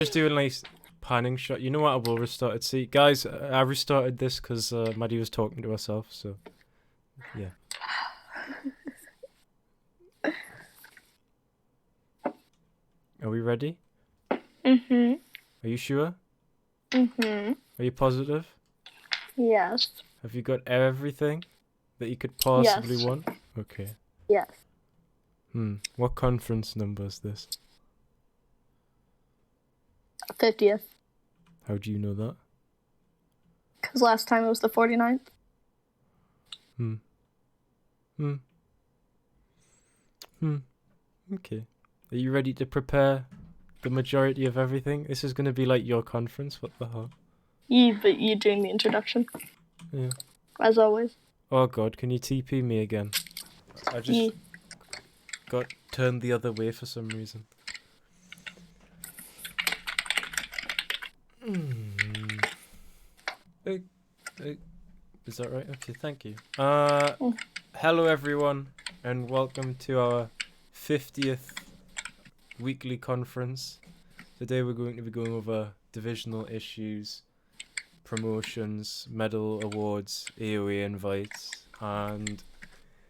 Just doing like panning shot. You know what? I will restart it. See, guys, I restarted this because Maddie was talking to herself. So, yeah. Are we ready? Mhm. Are you sure? Mhm. Are you positive? Yes. Have you got everything that you could possibly Yes. want? Okay. Yes. What conference number is this? 50th. How do you know that? Because last time it was the 49th. Okay. Are you ready to prepare the majority of everything? This is going to be like your conference. What the hell? But you doing the introduction. Yeah. As always. Oh god, can you TP me again? I just got turned the other way for some reason. Is that right? Okay, thank you. Hello everyone, and welcome to our 50th weekly conference. Today we're going to be going over divisional issues, promotions, medal awards, AOA invites, and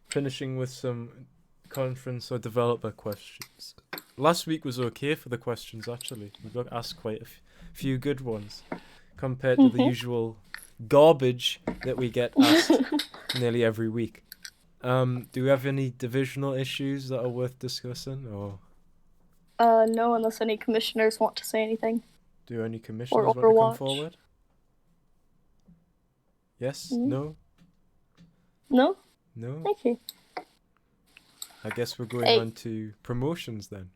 finishing with some conference or developer questions. Last week was okay for the questions, actually. We got asked quite a few good ones compared to the usual garbage that we get asked nearly every week. Do we have any divisional issues that are worth discussing, or? No, unless any commissioners want to say anything. Do any commissioners want to come forward? Yes? No? No? No? Okay. I guess we're going on to promotions then.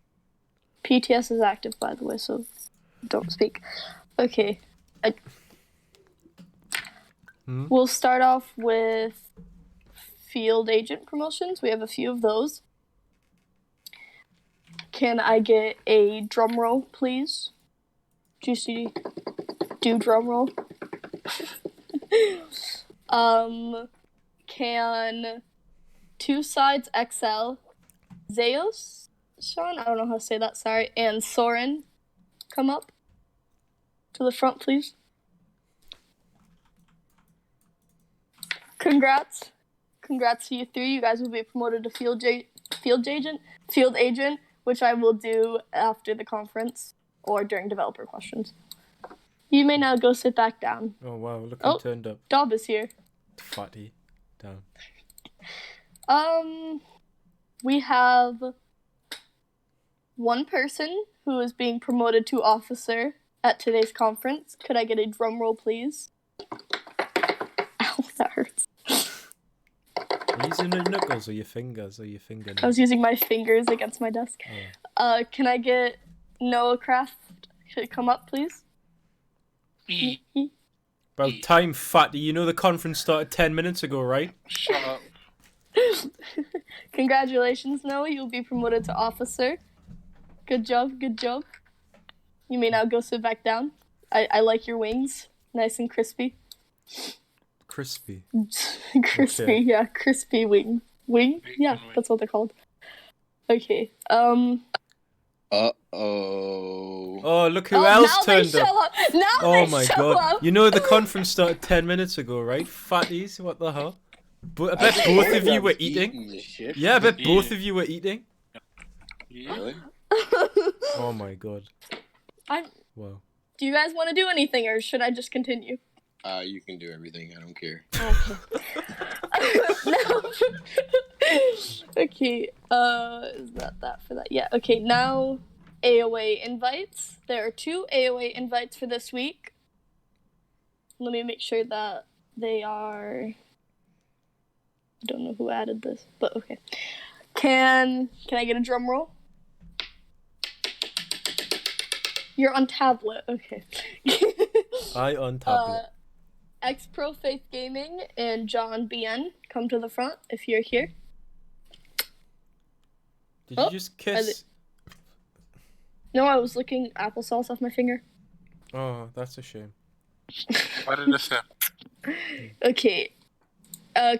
PTS is active, by the way, so don't speak. Okay. We'll start off with field agent promotions. We have a few of those. Can I get a drum roll, please? Juicy, do drum roll. Can Two Sides XL, Zeus, Sean, I don't know how to say that, sorry, and Soren come up to the front, please? Congrats to you three. You guys will be promoted to field agent, which I will do after the conference or during developer questions. You may now go sit back down. Oh wow, look who turned up. Dob is here. Fatty. Down. We have one person who is being promoted to officer at today's conference. Could I get a drum roll, please? Ow, that hurts. Are you using your knuckles or your fingers or your fingernails? I was using my fingers against my desk. Oh. Can I get Noah Craft to come up, please? Well, time, fatty. You know the conference started 10 minutes ago, right? Shut up. Congratulations, Noah. You'll be promoted to officer. Good job, good job. You may now go sit back down. I like your wings. Nice and crispy. Crispy? Crispy, okay. Yeah. Crispy wing. Wing? Yeah, that's what they're called. Okay, Uh-oh. Oh, look who else turned up. Oh my god. You know the conference started 10 minutes ago, right? Fatties, what the hell? I bet both of you were eating. Yeah, I bet both of you were eating. Really? Oh my god. Wow. Do you guys want to do anything, or should I just continue? You can do everything. I don't care. Okay. Okay. Is that for that? Yeah. Okay. Now, AOA invites. There are 2 AOA invites for this week. Let me make sure that they are. I don't know who added this, but okay. Can I get a drum roll? You're on tablet. Okay. I on tablet. X-Pro Faith Gaming and John BN, come to the front if you're here. Did you just kiss? No, I was licking applesauce off my finger. Oh, that's a shame. Why did this happen? Okay.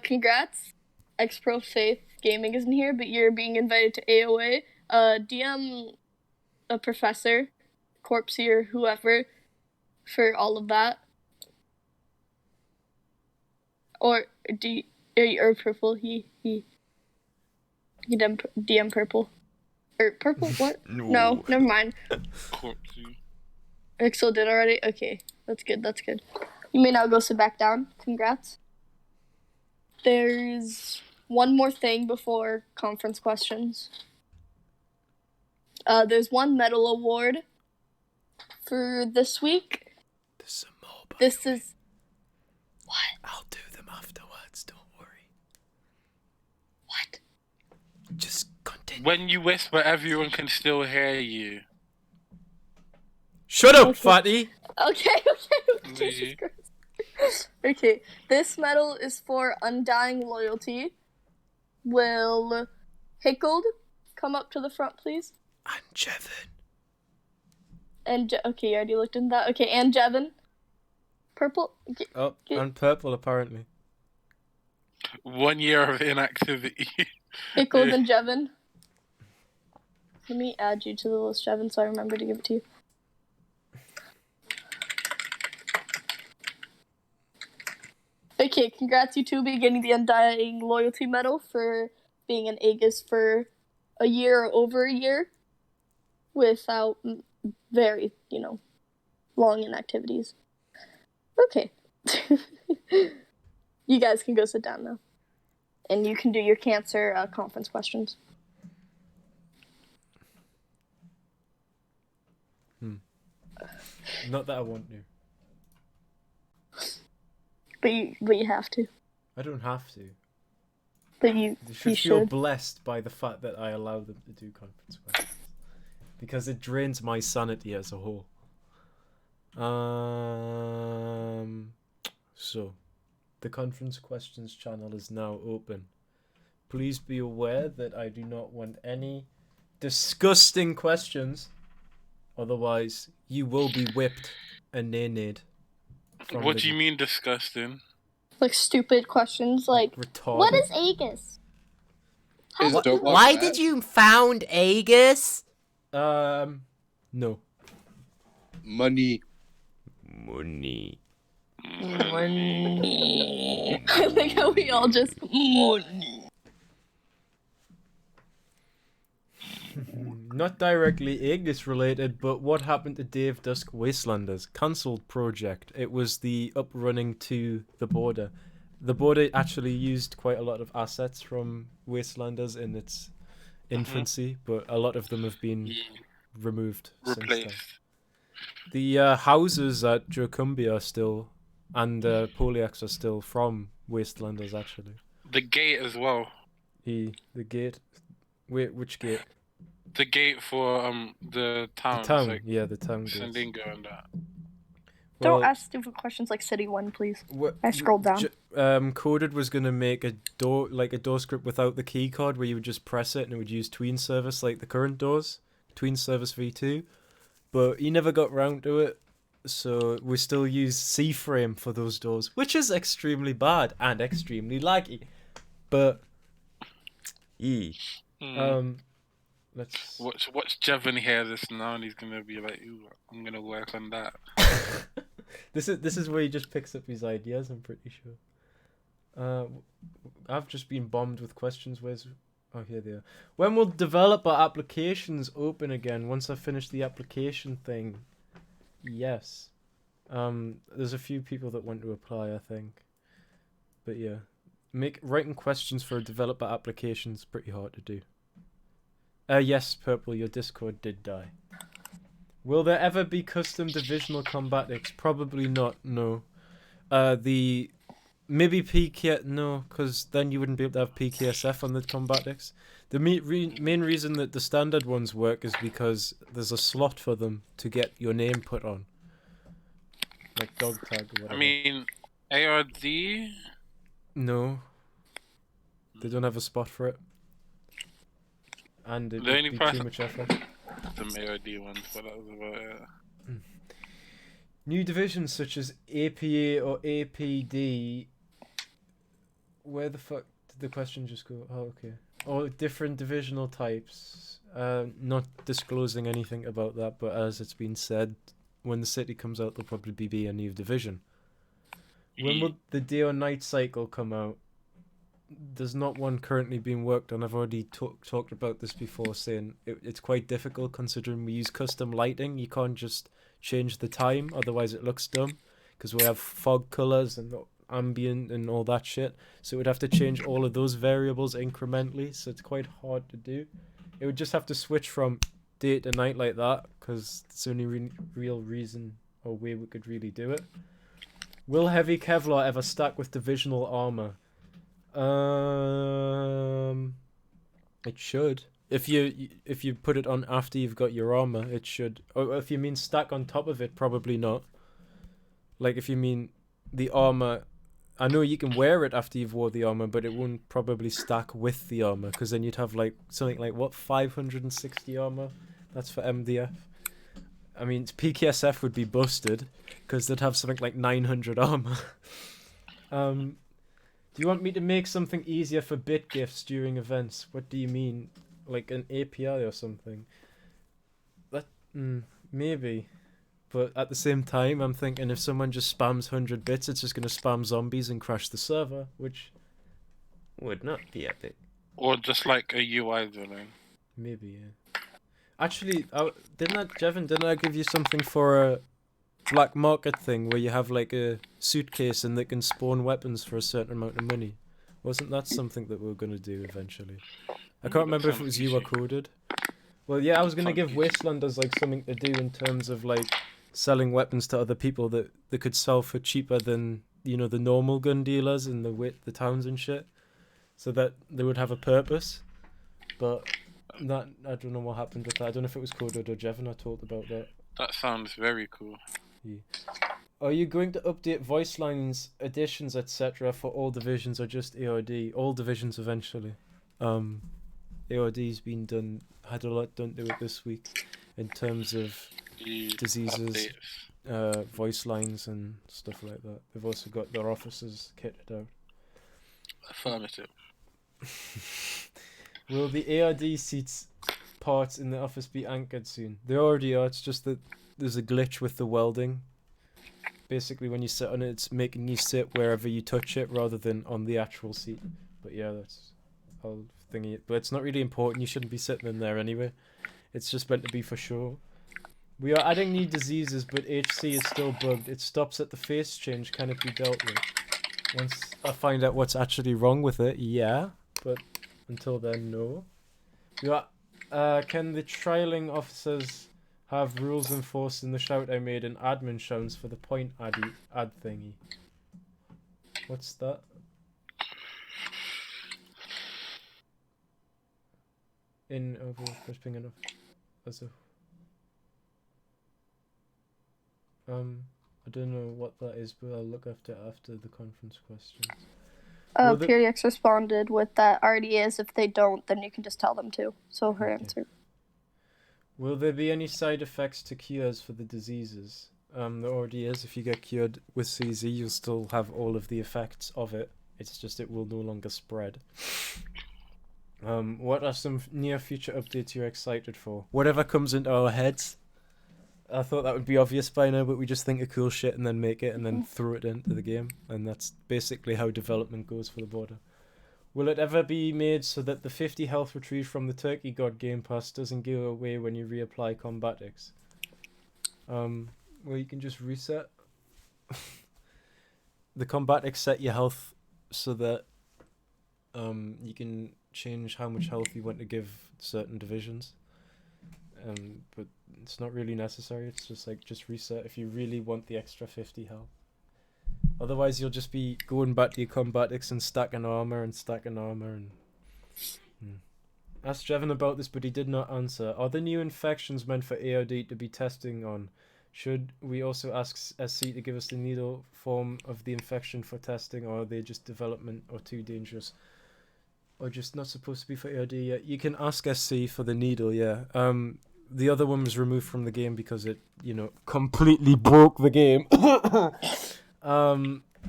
Congrats. X-Pro Faith Gaming isn't here, but you're being invited to AOA. DM a professor 𝐏𝐒𝐒 or whoever for all of that? Or or purple? He DM purple or purple? What? No, never mind. 𝐏𝐒𝐒. Ixel did already. Okay, that's good. That's good. You may now go sit back down. Congrats. There's one more thing before conference questions. There's one medal award for this week. There's some more. This is what? I'll do them afterwards. Don't worry. What? Just continue. When you whisper, everyone can still hear you. Shut up, Okay. fatty. Okay. Me. Jesus Christ. Okay, this medal is for undying loyalty. Will 𝐏𝐒𝐒 come up to the front, please? And Jevin. And okay, you already looked into that. Okay, and Jevin. Purple. Oh, and purple apparently. 1 year of inactivity. 𝐏𝐏𝐒 and Jevin. Let me add you to the list, Jevin, so I remember to give it to you. Okay, congrats, you two, be getting the Undying Loyalty Medal for being an AEGIS for a year or over a year without very, long inactivities. Okay. You guys can go sit down now. And you can do your cancer conference questions. Not that I want to. But you have to. I don't have to. But you They should feel blessed by the fact that I allow them to do conference questions. Because it drains my sanity as a whole. So, the conference questions channel is now open. Please be aware that I do not want any disgusting questions. Otherwise, you will be whipped and nay-nayed. What do you mean disgusting? like stupid questions like retarded? what is AEGIS? Why did you found AEGIS? No. Money. Money. I like how we all just money. Not directly AEGIS related, but what happened to Dave Dusk Wastelanders? Cancelled project. It was the uprunning to the border. The border actually used quite a lot of assets from Wastelanders in its infancy, but a lot of them have been removed since then. Replaced. The houses at 𝐏𝐒𝐒 are still, and Poliacs are still from Wastelanders actually. The gate as well. The gate. Wait, which gate? The gate for the town. The town, Like yeah, the town gate. Sandingo and that. Don't ask stupid questions like City 1, please. What, I scrolled down. Coded was gonna make a door script without the key card where you would just press it and it would use Tween Service like the current doors, Tween Service V2, but he never got round to it, so we still use C-frame for those doors, which is extremely bad and extremely laggy. But let's Watch Jevin hear this now and he's gonna be like, "Ooh, I'm gonna work on that." This is where he just picks up his ideas, I'm pretty sure. I've just been bombed with questions. Oh, here they are. When will developer applications open again? Once I finish the application thing. Yes. There's a few people that want to apply, I think. But yeah. Writing questions for a developer application is pretty hard to do. Yes, Purple, your Discord did die. Will there ever be custom divisional combatics? Probably not, no. Maybe PK... No, because then you wouldn't be able to have PKSF on the combatics. The main reason that the standard ones work is because there's a slot for them to get your name put on. Like dog tag or whatever. I mean, ARD? No. They don't have a spot for it. And it would be too much effort. Some ARD ones, but that was about it. New divisions such as APA or APD. Where the fuck did the question just go? Oh, okay. or different divisional types. Not disclosing anything about that, but as it's been said, when the city comes out, there'll probably be a new division. When will the day or night cycle come out? There's not one currently being worked on. I've already talked about this before, saying it's quite difficult considering we use custom lighting. You can't just change the time, otherwise it looks dumb, because we have fog colors and ambient and all that shit. So we'd have to change all of those variables incrementally, so it's quite hard to do. It would just have to switch from day to night like that, because it's the only real reason or way we could really do it. Will heavy Kevlar ever stack with divisional armor? It should. If you put it on after you've got your armor, it should. Or if you mean stack on top of it, probably not. Like if you mean the armor, I know you can wear it after you've wore the armor, but it won't probably stack with the armor, because then you'd have like something like 560 armor. That's for MDF. I mean, PKSF would be busted, because they'd have something like 900 armor. Do you want me to make something easier for bit gifts during events? What do you mean? Like an API or something? That maybe. But at the same time, I'm thinking if someone just spams 100 bits, it's just going to spam zombies and crash the server, which would not be epic. Or just like a UI villain. Maybe, yeah. Actually, didn't I give you something for a black market thing where you have like a suitcase and they can spawn weapons for a certain amount of money? Wasn't that something that we were going to do eventually? I can't remember if it was you or Coded. Well, yeah, I was going to give Wastelanders like something to do in terms of like selling weapons to other people that they could sell for cheaper than, you know, the normal gun dealers in the towns and shit, so that they would have a purpose. But that, I don't know what happened with that. I don't know if it was Coded or Jevon I talked about that. That sounds very cool. Yeah. Are you going to update voice lines, additions, etc. for all divisions or just AOD? All divisions eventually. AOD's been done, had a lot done to it this week in terms of diseases, voice lines and stuff like that. They've also got their officers kitted out. Affirmative. Will the ARD seats parts in the office be anchored soon? They already are, it's just that there's a glitch with the welding. Basically when you sit on it, it's making you sit wherever you touch it rather than on the actual seat. But yeah, that's I'll thingy it. But it's not really important, you shouldn't be sitting in there anyway. It's just meant to be for sure. We are adding new diseases, but HC is still bugged. It stops at the face change. Can it be dealt with? Once I find out what's actually wrong with it, yeah. But until then, no. We are, can the trialing officers have rules enforced in the shout I made in admin shouts for the point ad thingy? What's that? In over crisping enough as a I don't know what that is, but I'll look after the conference questions. Periax responded with that already is. If they don't, then you can just tell them to. So her answer. Will there be any side effects to cures for the diseases? There already is. If you get cured with CZ, you'll still have all of the effects of it. It's just it will no longer spread. What are some near future updates you're excited for? Whatever comes into our heads. I thought that would be obvious by now, but we just think of cool shit and then make it and then throw it into the game. And that's basically how development goes for the border. Will it ever be made so that the 50 health retrieved from the Turkey God Game Pass doesn't go away when you reapply combatics? Well, you can just reset. The combatics set your health so that you can change how much health you want to give certain divisions. But it's not really necessary. It's just like just reset if you really want the extra 50 health. Otherwise, you'll just be going back to your combatics and stacking armor and Asked Jevon about this, but he did not answer. Are the new infections meant for AOD to be testing on? Should we also ask SC to give us the needle form of the infection for testing, or are they just development or too dangerous? Or just not supposed to be for AOD yet? You can ask SC for the needle, yeah. The other one was removed from the game because it, completely broke the game.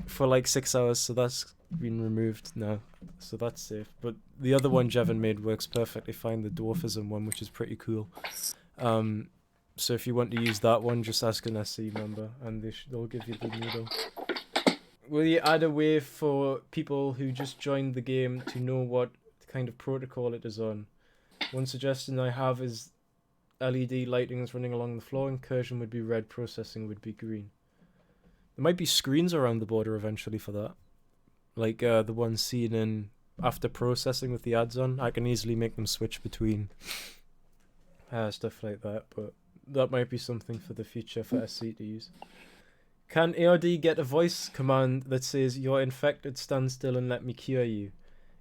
For like 6 hours, so that's been removed now, so that's safe. But the other one Jevon made works perfectly fine, the dwarfism one, which is pretty cool. So if you want to use that one, just ask an SC member, and they'll give you the needle. Will you add a way for people who just joined the game to know what kind of protocol it is on? One suggestion I have is LED lighting is running along the floor, incursion would be red, processing would be green. There might be screens around the border eventually for that. Like the ones seen in after processing with the ads on. I can easily make them switch between stuff like that, but that might be something for the future for SC to use. Can ARD get a voice command that says, "You're infected, stand still and let me cure you"?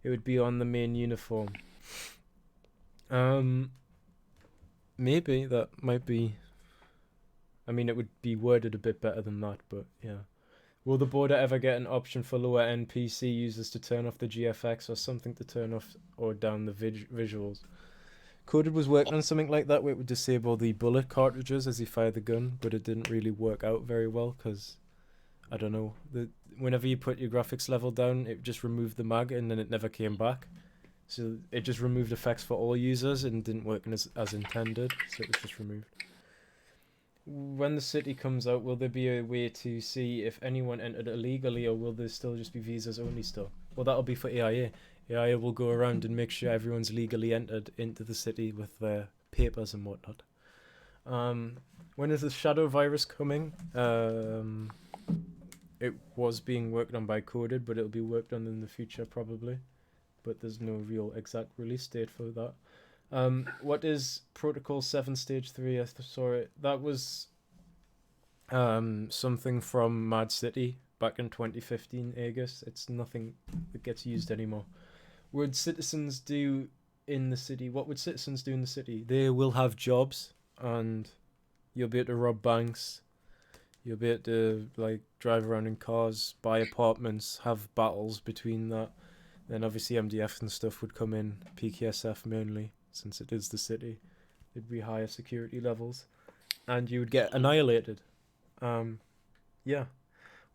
It would be on the main uniform. Maybe that might be... I mean, it would be worded a bit better than that, but yeah. Will the border ever get an option for lower end PC users to turn off the GFX or something to turn off or down the visuals? Coded was working on something like that where it would disable the bullet cartridges as you fire the gun, but it didn't really work out very well because, I don't know, whenever you put your graphics level down, it just removed the mag and then it never came back. So it just removed effects for all users and didn't work as intended, so it was just removed. When the city comes out, will there be a way to see if anyone entered illegally, or will there still just be visas only still? Well, that'll be for AIA. AIA will go around and make sure everyone's legally entered into the city with their papers and whatnot. When is the shadow virus coming? It was being worked on by Coded, but it'll be worked on in the future probably. But there's no real exact release date for that. What is Protocol 7 Stage 3? I saw it. That was something from Mad City back in 2015 AEGIS. It's nothing that gets used anymore. Would citizens do in the city? What would citizens do in the city? They will have jobs, and you'll be able to rob banks. You'll be able to like drive around in cars, buy apartments, have battles between that. Then obviously MDF and stuff would come in, PKSF mainly, since it is the city. It'd be higher security levels, and you would get annihilated. Yeah.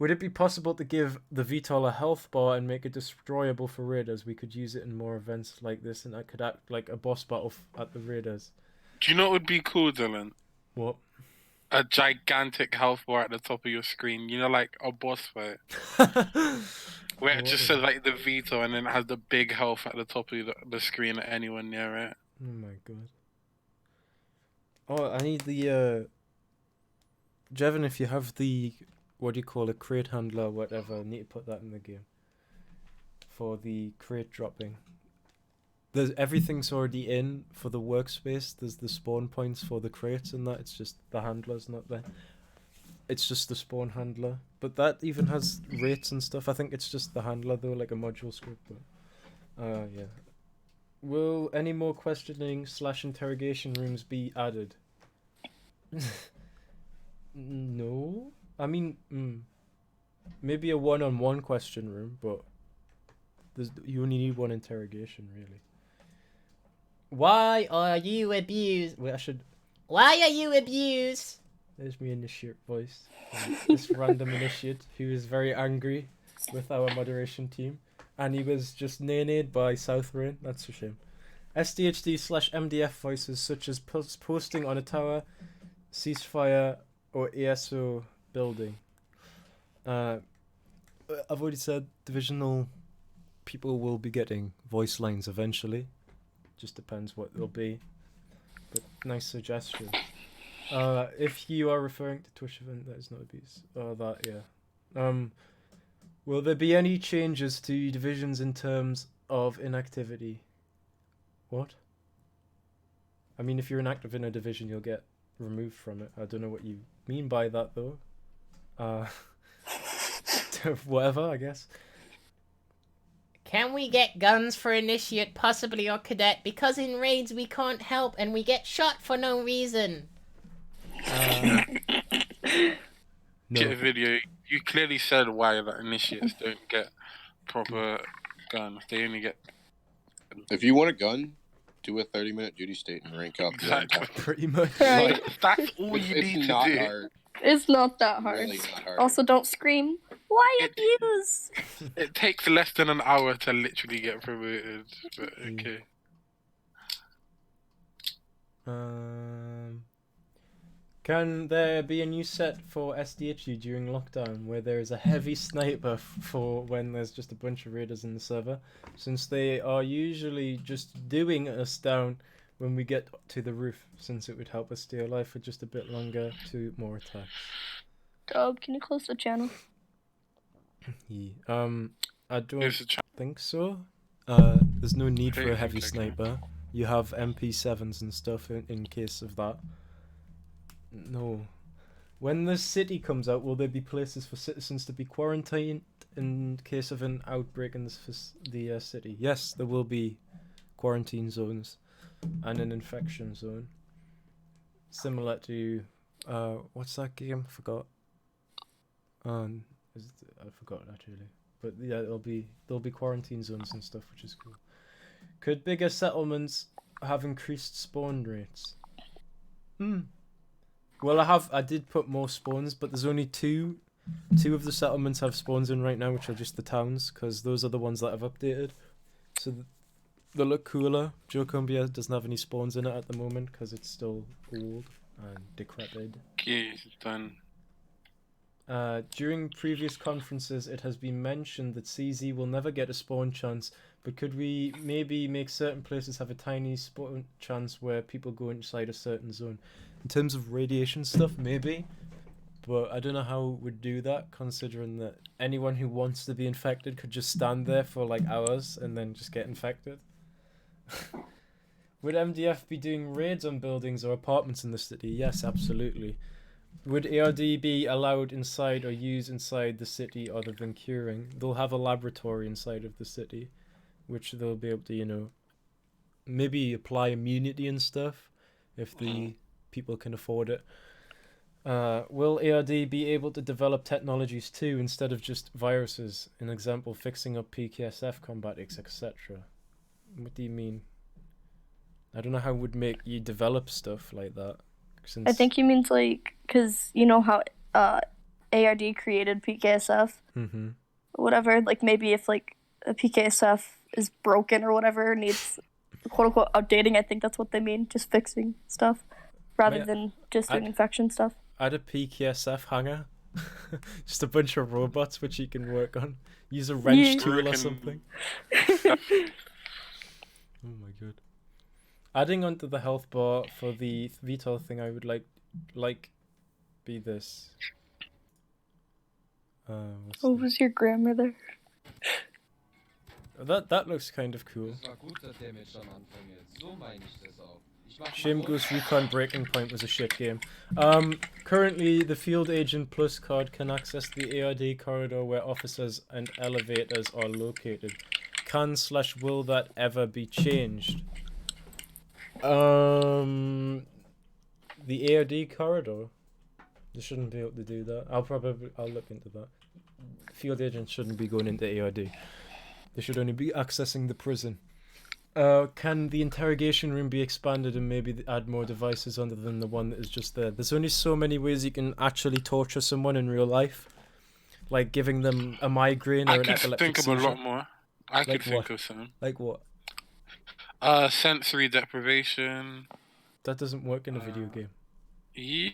Would it be possible to give the VTOL a health bar and make it destroyable for raiders? We could use it in more events like this, and that could act like a boss battle at the raiders. Do you know what would be cool, Dylan? What? A gigantic health bar at the top of your screen. You know, like a boss fight. Where it just says like the Vito, and then it has the big health at the top of the screen at anyone near it. Oh my god. Oh, I need the Jevon, if you have the, what do you call it, crate handler or whatever, I need to put that in the game. For the crate dropping. There's everything's already in for the workspace. There's the spawn points for the crates and that. It's just the handler's not there. It's just the spawn handler. But that even has rates and stuff. I think it's just the handler though, like a module script. But, yeah. Will any more questioning / interrogation rooms be added? No. I mean, maybe a one-on-one question room, but you only need one interrogation, really. Why are you abused? Wait, Why are you abused? There's me initiate voice. This random initiate who is very angry with our moderation team. And he was just nay-nayed by South Rain. That's a shame. SDHD / MDF voices such as posting on a tower, ceasefire, or ASO building. I've already said divisional people will be getting voice lines eventually. Just depends what they'll be. But nice suggestion. If you are referring to Twitch event, that is not abuse. That, yeah. Will there be any changes to divisions in terms of inactivity? What? I mean, if you're inactive in a division, you'll get removed from it. I don't know what you mean by that, though. Whatever, I guess. Can we get guns for Initiate, possibly, or Cadet? Because in raids we can't help and we get shot for no reason. No. Get a video. You clearly said why that Initiates don't get proper guns. They only get... If you want a gun, do a 30-minute duty state and rank up. Exactly. Pretty much. Right. Like, that's all you need to do. Hard. It's not that hard. Really not hard. Also, don't scream. Why It- abuse? It takes less than an hour to literally get promoted. But okay. Can there be a new set for SDHU during lockdown where there is a heavy sniper for when there's just a bunch of raiders in the server? Since they are usually just doing us down when we get to the roof, since it would help us stay alive for just a bit longer to more attacks. Dub, can you close the channel? Yeah. I don't Here's the think so. There's no need for a Okay, heavy okay. sniper. You have MP7s and stuff in case of that. No. When the city comes out, will there be places for citizens to be quarantined in case of an outbreak in the city? Yes, there will be quarantine zones and an infection zone. Similar to, what's that game? I forgot. I forgot actually. But yeah, there'll be quarantine zones and stuff, which is cool. Could bigger settlements have increased spawn rates? Well, I did put more spawns, but there's only two of the settlements have spawns in right now, which are just the towns, because those are the ones that I've updated. So they look cooler. 𝐏𝐂 doesn't have any spawns in it at the moment, because it's still old and decrepit. Okay, done. During previous conferences, it has been mentioned that CZ will never get a spawn chance, but could we maybe make certain places have a tiny spawn chance where people go inside a certain zone? In terms of radiation stuff, maybe, but I don't know how it would do that, considering that anyone who wants to be infected could just stand there for like hours and then just get infected. Would MDF be doing raids on buildings or apartments in the city? Yes, absolutely. Would ARD be allowed inside or used inside the city other than curing? They'll have a laboratory inside of the city, which they'll be able to, maybe apply immunity and stuff, if the people can afford it. Will ARD be able to develop technologies too, instead of just viruses? An example, fixing up PKSF combatics, etc. What do you mean? I don't know how it would make you develop stuff like that. Since I think he means like, because you know how ARD created PKSF? Whatever, like maybe if like a PKSF is broken or whatever, needs quote unquote updating, I think that's what they mean, just fixing stuff rather than just doing infection stuff. Add a PKSF hangar. Just a bunch of robots which you can work on. Use a wrench tool or something. Oh my god. Adding onto the health bar for the VTOL thing, I would like be this. What was your grammar there? That looks kind of cool. Shame Ghost Recon Breaking Point was a shit game. Currently, the Field Agent Plus card can access the ARD corridor where officers and elevators are located. Can/will that ever be changed? The ARD corridor? They shouldn't be able to do that. I'll look into that. Field agents shouldn't be going into ARD. They should only be accessing the prison. Can the interrogation room be expanded and maybe add more devices other than the one that is just there? There's only so many ways you can actually torture someone in real life. Like giving them a migraine or an epileptic think of seizure. a lot more. I could think of some. Like what? Sensory deprivation. That doesn't work in a video game. Yeah.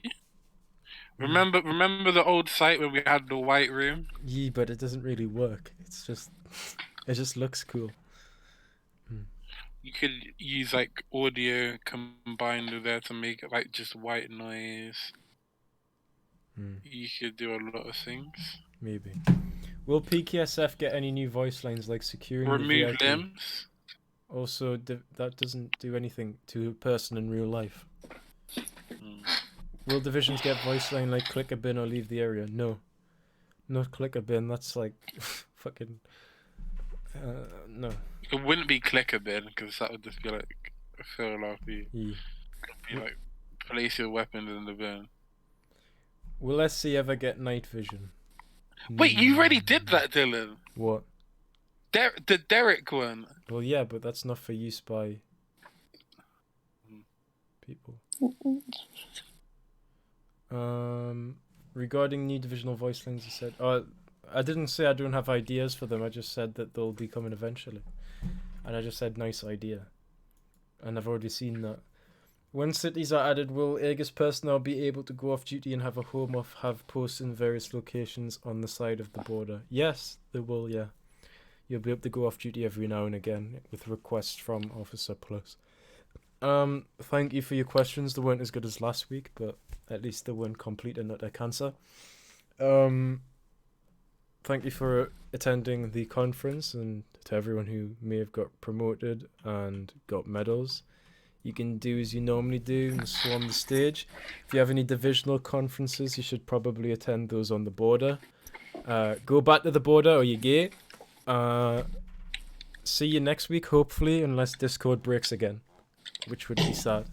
Remember the old site where we had the white room? Yeah, but it doesn't really work. It just looks cool. You could use like audio combined with that to make it like just white noise. You could do a lot of things. Maybe. Will PKSF get any new voice lines like securing the Remove VIP? limbs. Also, that doesn't do anything to a person in real life. Will divisions get voice line like click a bin or leave the area? No. Not click a bin, that's like fucking... no. It wouldn't be click a bin because that would just be like a fail RP. Yeah. It'd be like place your weapons in the bin. Will SC ever get night vision? Wait, you already did that, Dylan. What? The Derek one. Well, yeah, but that's not for use by people. Regarding new divisional voice lines, I said, I didn't say I don't have ideas for them. I just said that they'll be coming eventually. And I just said nice idea. And I've already seen that. When cities are added, will AEGIS personnel be able to go off duty and have a home or have posts in various locations on the side of the border? Yes, they will, yeah. You'll be able to go off duty every now and again with requests from Officer Plus. Thank you for your questions. They weren't as good as last week, but at least they weren't complete and utter cancer. Thank you for attending the conference, and to everyone who may have got promoted and got medals. You can do as you normally do and swarm the stage. If you have any divisional conferences, you should probably attend those on the border. Go back to the border or you're gay. See you next week, hopefully, unless Discord breaks again, which would be sad.